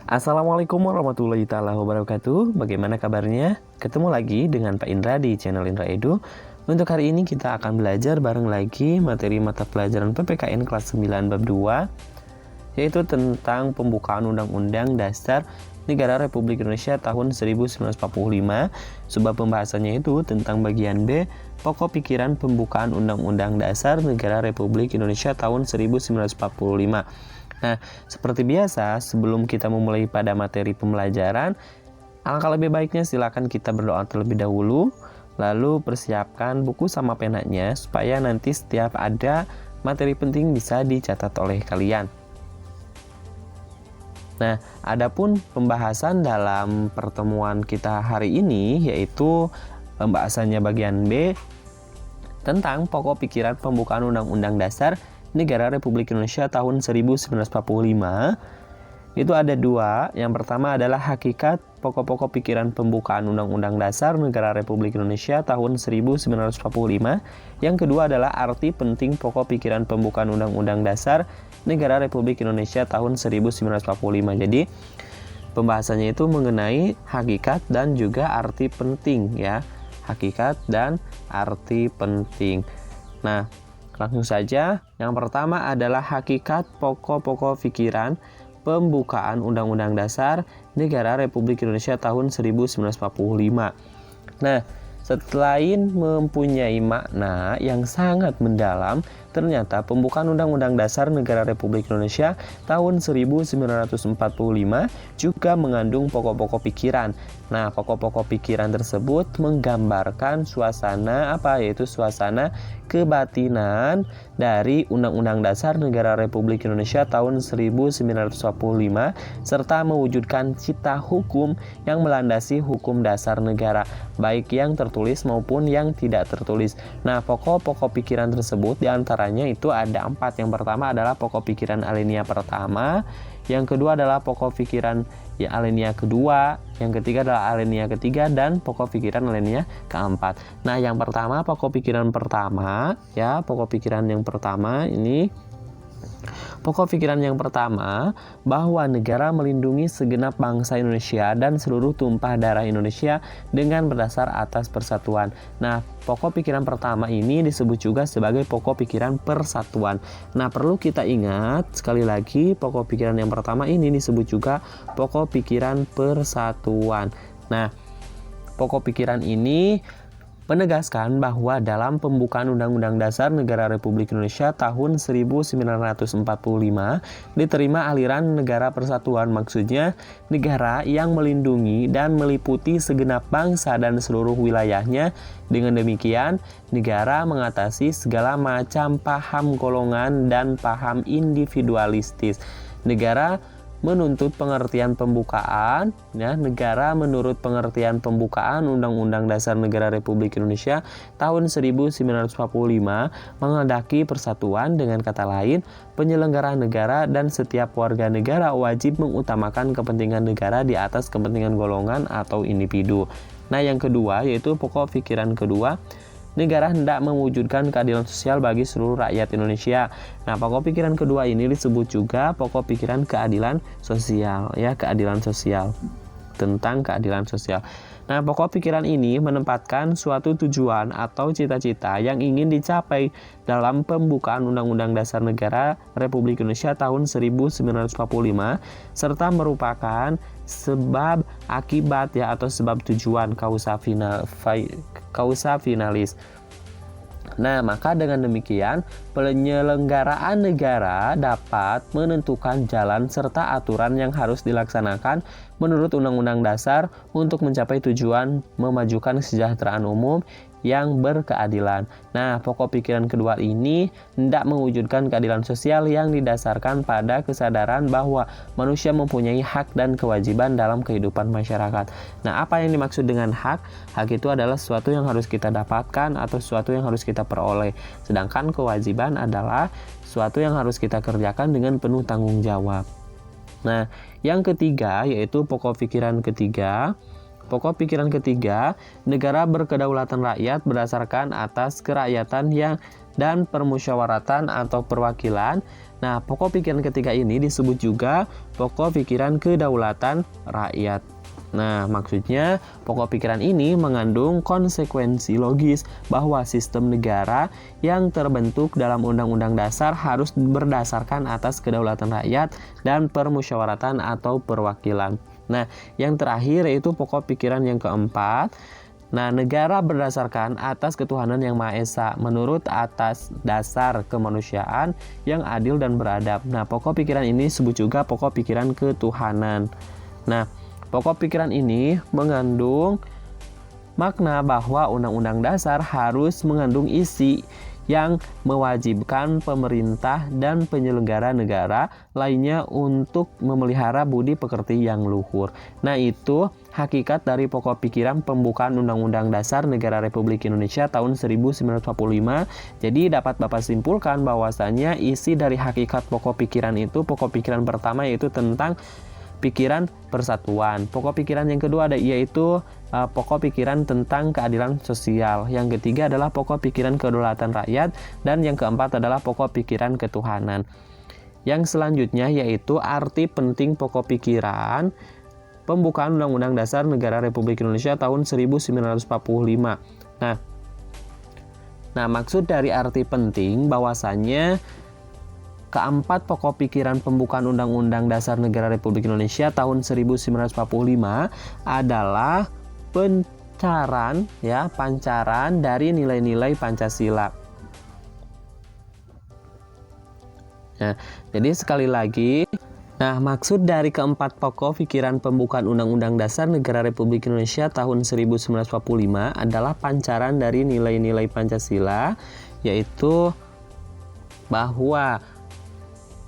Assalamualaikum warahmatullahi taala wabarakatuh. Bagaimana kabarnya? Ketemu lagi dengan Pak Indra di channel Indra Edu. Untuk hari ini kita akan belajar bareng lagi materi mata pelajaran PPKN kelas 9 bab 2, yaitu tentang pembukaan Undang-Undang Dasar Negara Republik Indonesia tahun 1945. Sebab pembahasannya itu tentang bagian B, pokok pikiran pembukaan Undang-Undang Dasar Negara Republik Indonesia tahun 1945. Nah, seperti biasa, sebelum kita memulai pada materi pembelajaran, alangkah lebih baiknya silakan kita berdoa terlebih dahulu, lalu persiapkan buku sama penanya supaya nanti setiap ada materi penting bisa dicatat oleh kalian. Nah, adapun pembahasan dalam pertemuan kita hari ini yaitu pembahasannya bagian B tentang pokok pikiran pembukaan Undang-Undang Dasar Negara Republik Indonesia tahun 1945. Itu ada dua. Yang pertama adalah hakikat pokok-pokok pikiran pembukaan Undang-Undang Dasar Negara Republik Indonesia tahun 1945. Yang kedua adalah arti penting pokok pikiran pembukaan Undang-Undang Dasar Negara Republik Indonesia tahun 1945. Jadi pembahasannya itu mengenai hakikat dan juga arti penting ya. Hakikat dan arti penting. Nah, langsung saja, yang pertama adalah hakikat pokok-pokok pikiran pembukaan Undang-Undang Dasar Negara Republik Indonesia tahun 1945. Nah, selain mempunyai makna yang sangat mendalam, ternyata pembukaan Undang-Undang Dasar Negara Republik Indonesia tahun 1945 juga mengandung pokok-pokok pikiran. Nah, pokok-pokok pikiran tersebut menggambarkan suasana yaitu suasana kebatinan dari Undang-Undang Dasar Negara Republik Indonesia tahun 1945 serta mewujudkan cita hukum yang melandasi hukum dasar negara, baik yang tertulis maupun yang tidak tertulis. Nah, pokok-pokok pikiran tersebut diantaranya itu ada 4. Yang pertama adalah pokok pikiran alinea pertama, yang kedua adalah pokok pikiran alinea kedua, yang ketiga adalah alinea ketiga, dan pokok pikiran alinea keempat. Nah, yang pertama pokok pikiran pertama ya, pokok pikiran yang pertama ini, pokok pikiran yang pertama bahwa negara melindungi segenap bangsa Indonesia dan seluruh tumpah darah Indonesia dengan berdasar atas persatuan. Nah, pokok pikiran pertama ini disebut juga sebagai pokok pikiran persatuan. Nah, perlu kita ingat sekali lagi, pokok pikiran yang pertama ini disebut juga pokok pikiran persatuan. Nah, pokok pikiran ini menegaskan bahwa dalam pembukaan Undang-Undang Dasar Negara Republik Indonesia tahun 1945 diterima aliran negara persatuan, maksudnya negara yang melindungi dan meliputi segenap bangsa dan seluruh wilayahnya. Dengan demikian, negara mengatasi segala macam paham golongan dan paham individualistis. Negara menuntut pengertian pembukaan ya, negara menurut pengertian pembukaan Undang-Undang Dasar Negara Republik Indonesia tahun 1945 menghendaki persatuan. Dengan kata lain, penyelenggara negara dan setiap warga negara wajib mengutamakan kepentingan negara di atas kepentingan golongan atau individu. Nah, yang kedua yaitu pokok pikiran kedua, negara hendak mewujudkan keadilan sosial bagi seluruh rakyat Indonesia. Nah, pokok pikiran kedua ini disebut juga pokok pikiran keadilan sosial ya, keadilan sosial, tentang keadilan sosial. Nah, pokok pikiran ini menempatkan suatu tujuan atau cita-cita yang ingin dicapai dalam pembukaan Undang-Undang Dasar Negara Republik Indonesia tahun 1945 serta merupakan sebab akibat ya, atau sebab tujuan kausa finalis. Nah, maka dengan demikian penyelenggaraan negara dapat menentukan jalan serta aturan yang harus dilaksanakan menurut Undang-Undang Dasar untuk mencapai tujuan memajukan kesejahteraan umum yang berkeadilan. Nah, pokok pikiran kedua ini hendak mewujudkan keadilan sosial yang didasarkan pada kesadaran bahwa manusia mempunyai hak dan kewajiban dalam kehidupan masyarakat. Nah, apa yang dimaksud dengan hak? Hak itu adalah sesuatu yang harus kita dapatkan atau sesuatu yang harus kita peroleh. Sedangkan kewajiban adalah sesuatu yang harus kita kerjakan dengan penuh tanggung jawab. Nah, yang ketiga yaitu pokok pikiran ketiga pokok pikiran ketiga, negara berkedaulatan rakyat berdasarkan atas kerakyatan dan permusyawaratan atau perwakilan. Nah, pokok pikiran ketiga ini disebut juga pokok pikiran kedaulatan rakyat. Nah, maksudnya pokok pikiran ini mengandung konsekuensi logis bahwa sistem negara yang terbentuk dalam Undang-Undang Dasar harus berdasarkan atas kedaulatan rakyat dan permusyawaratan atau perwakilan. Nah, yang terakhir yaitu pokok pikiran yang keempat. Nah, negara berdasarkan atas ketuhanan yang Maha Esa menurut atas dasar kemanusiaan yang adil dan beradab. Nah, pokok pikiran ini disebut juga pokok pikiran ketuhanan. Nah, pokok pikiran ini mengandung makna bahwa Undang-Undang Dasar harus mengandung isi yang mewajibkan pemerintah dan penyelenggara negara lainnya untuk memelihara budi pekerti yang luhur. Nah, itu hakikat dari pokok pikiran pembukaan Undang-Undang Dasar Negara Republik Indonesia tahun 1945. Jadi dapat Bapak simpulkan bahwasanya isi dari hakikat pokok pikiran itu, pokok pikiran pertama yaitu tentang pikiran persatuan. Pokok pikiran yang kedua yaitu pokok pikiran tentang keadilan sosial. Yang ketiga adalah pokok pikiran kedaulatan rakyat, dan yang keempat adalah pokok pikiran ketuhanan. Yang selanjutnya yaitu arti penting pokok pikiran pembukaan Undang-Undang Dasar Negara Republik Indonesia tahun 1945. Nah, maksud dari arti penting bahwasannya keempat pokok pikiran pembukaan Undang-Undang Dasar Negara Republik Indonesia tahun 1945 adalah pancaran dari nilai-nilai Pancasila. Nah, jadi sekali lagi, maksud dari keempat pokok pikiran pembukaan Undang-Undang Dasar Negara Republik Indonesia tahun 1945 adalah pancaran dari nilai-nilai Pancasila, yaitu bahwa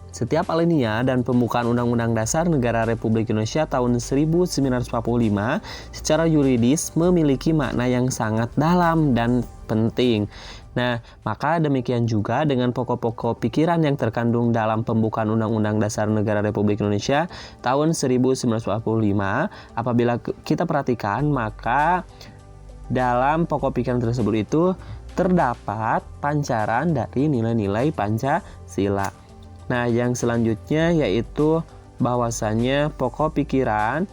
setiap alinea dan pembukaan Undang-Undang Dasar Negara Republik Indonesia tahun 1945 secara yuridis memiliki makna yang sangat dalam dan penting. Nah, maka demikian juga dengan pokok-pokok pikiran yang terkandung dalam pembukaan Undang-Undang Dasar Negara Republik Indonesia tahun 1945. Apabila kita perhatikan, maka dalam pokok pikiran tersebut itu terdapat pancaran dari nilai-nilai Pancasila. Nah, yang selanjutnya yaitu bahwasannya pokok pikiran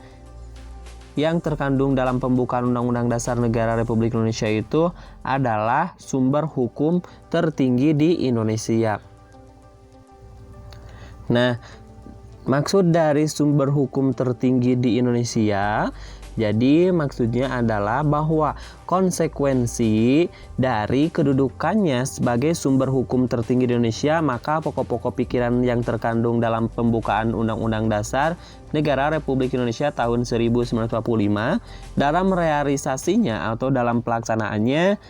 yang terkandung dalam pembukaan Undang-Undang Dasar Negara Republik Indonesia itu adalah sumber hukum tertinggi di Indonesia. Nah, maksud dari sumber hukum tertinggi di Indonesia, jadi maksudnya adalah bahwa konsekuensi dari kedudukannya sebagai sumber hukum tertinggi di Indonesia, maka pokok-pokok pikiran yang terkandung dalam pembukaan Undang-Undang Dasar Negara Republik Indonesia tahun 1945 dalam realisasinya atau dalam pelaksanaannya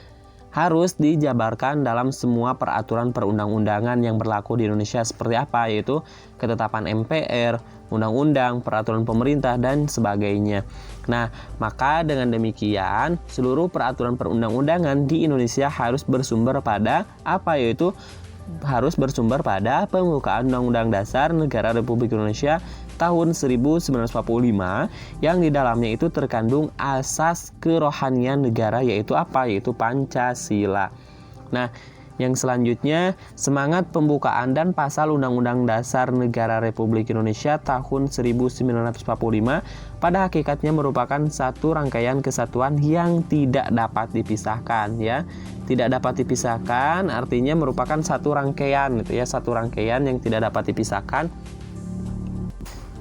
harus dijabarkan dalam semua peraturan perundang-undangan yang berlaku di Indonesia seperti apa, yaitu ketetapan MPR, undang-undang, peraturan pemerintah, dan sebagainya. Nah, maka dengan demikian seluruh peraturan perundang-undangan di Indonesia harus bersumber pada apa, yaitu harus bersumber pada pembukaan Undang-Undang Dasar Negara Republik Indonesia tahun 1945 yang di dalamnya itu terkandung asas kerohanian negara, yaitu apa? Yaitu Pancasila. Nah, yang selanjutnya semangat pembukaan dan pasal Undang-Undang Dasar Negara Republik Indonesia tahun 1945 pada hakikatnya merupakan satu rangkaian kesatuan yang tidak dapat dipisahkan, ya. Tidak dapat dipisahkan artinya merupakan satu rangkaian gitu ya, satu rangkaian yang tidak dapat dipisahkan.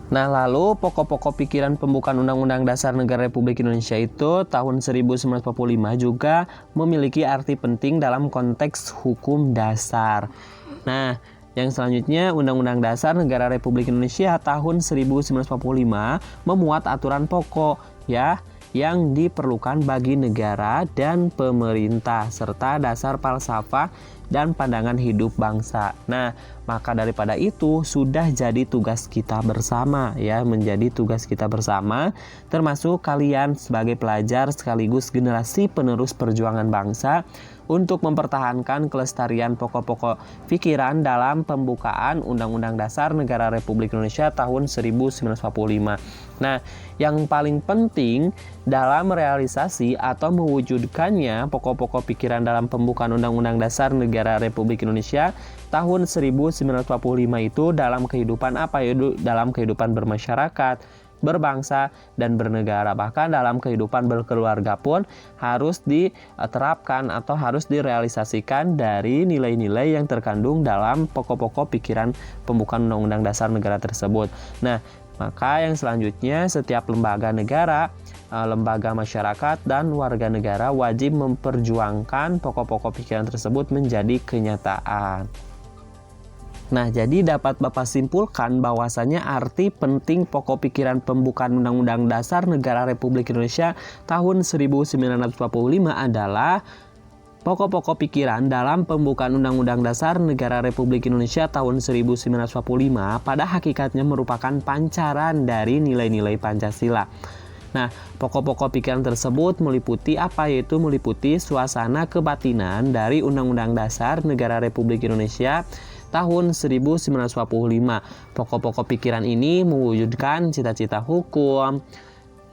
Nah, lalu pokok-pokok pikiran pembukaan Undang-Undang Dasar Negara Republik Indonesia itu tahun 1945 juga memiliki arti penting dalam konteks hukum dasar. Nah, yang selanjutnya Undang-Undang Dasar Negara Republik Indonesia tahun 1945 memuat aturan pokok yang diperlukan bagi negara dan pemerintah serta dasar falsafah dan pandangan hidup bangsa. Nah, maka daripada itu sudah jadi tugas kita bersama menjadi tugas kita bersama, termasuk kalian sebagai pelajar sekaligus generasi penerus perjuangan bangsa untuk mempertahankan kelestarian pokok-pokok pikiran dalam pembukaan Undang-Undang Dasar Negara Republik Indonesia tahun 1945. Nah, yang paling penting dalam realisasi atau mewujudkannya pokok-pokok pikiran dalam pembukaan Undang-Undang Dasar Negara Republik Indonesia tahun 1945 itu dalam kehidupan apa ya? Dalam kehidupan bermasyarakat, berbangsa, dan bernegara. Bahkan dalam kehidupan berkeluarga pun harus diterapkan atau harus direalisasikan dari nilai-nilai yang terkandung dalam pokok-pokok pikiran pembukaan Undang-Undang Dasar Negara tersebut. Nah, maka yang selanjutnya setiap lembaga negara, lembaga masyarakat, dan warga negara wajib memperjuangkan pokok-pokok pikiran tersebut menjadi kenyataan. Nah, jadi dapat Bapak simpulkan bahwasanya arti penting pokok pikiran pembukaan Undang-Undang Dasar Negara Republik Indonesia tahun 1945 adalah pokok-pokok pikiran dalam pembukaan Undang-Undang Dasar Negara Republik Indonesia tahun 1945 pada hakikatnya merupakan pancaran dari nilai-nilai Pancasila. Nah, pokok-pokok pikiran tersebut meliputi apa? Yaitu meliputi suasana kebatinan dari Undang-Undang Dasar Negara Republik Indonesia tahun 1945. Pokok-pokok pikiran ini mewujudkan cita-cita hukum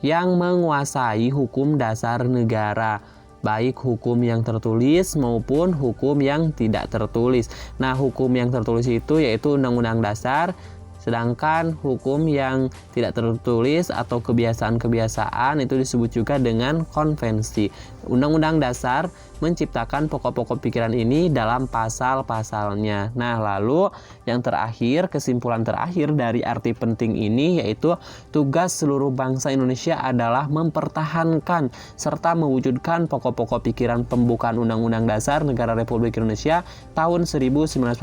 yang menguasai hukum dasar negara, baik hukum yang tertulis maupun hukum yang tidak tertulis. Nah, hukum yang tertulis itu yaitu Undang-Undang Dasar, sedangkan hukum yang tidak tertulis atau kebiasaan-kebiasaan itu disebut juga dengan konvensi. Undang-Undang Dasar menciptakan pokok-pokok pikiran ini dalam pasal-pasalnya. Nah, lalu yang terakhir, kesimpulan terakhir dari arti penting ini yaitu tugas seluruh bangsa Indonesia adalah mempertahankan serta mewujudkan pokok-pokok pikiran pembukaan Undang-Undang Dasar Negara Republik Indonesia tahun 1945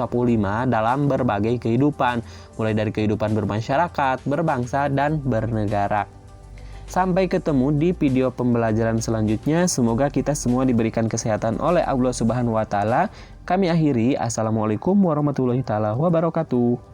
dalam berbagai kehidupan, mulai dari kehidupan bermasyarakat, berbangsa, dan bernegara. Sampai ketemu di video pembelajaran selanjutnya. Semoga kita semua diberikan kesehatan oleh Allah Subhanahu wa taala. Kami akhiri. Assalamualaikum warahmatullahi taala wabarakatuh.